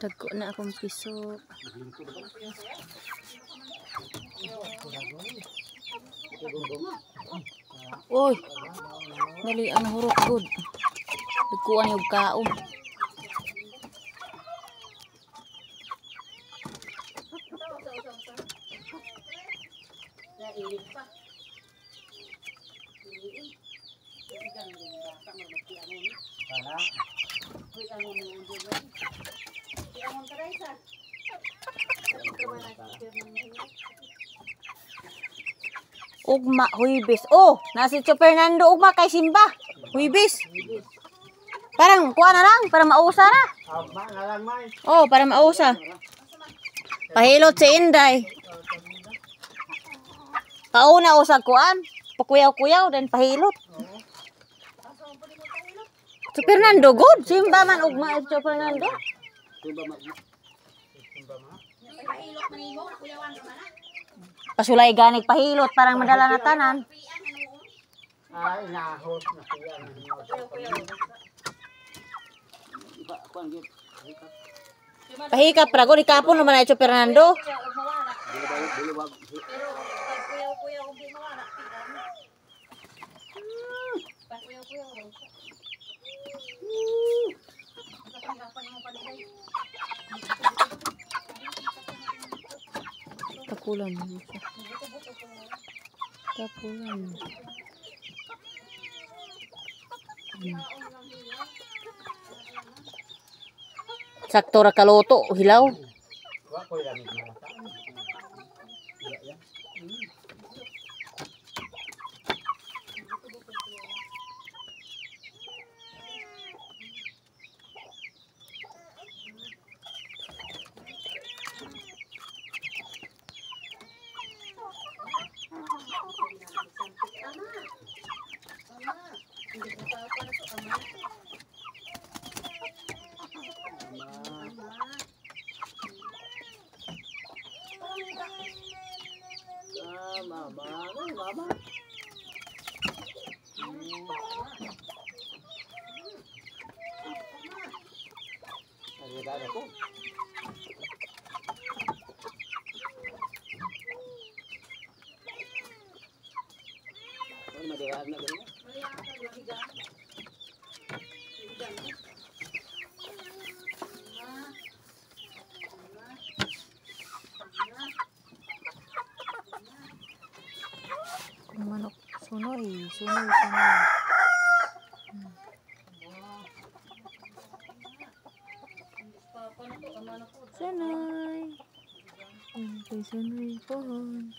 Dagko na akong piso. Uy, dali ang hurok good. Dagkuan yung kaom. Ugma, Huibis. Oh, nasi Tio Fernando ugma kay Simba. Huibis. Parang kuha na lang, para mausa na. Oh, para mausa. Pahilot si Inday. Pauna usag kuan, pakuyaw-kuyaw dan pahilot. Tio Fernando good, Simba man ugma Tio Fernando. Pasulay ganig pahilot parang madala na tanan. Ay, nahos na siya. Pahikap rago di kapon naman ay Tio Fernando. Takulan mo siya. Takulan. Sakto ra kaloto, hilaw. Mama. Ada ko. Manok sunoy. Sunoy. Sunoy pohon.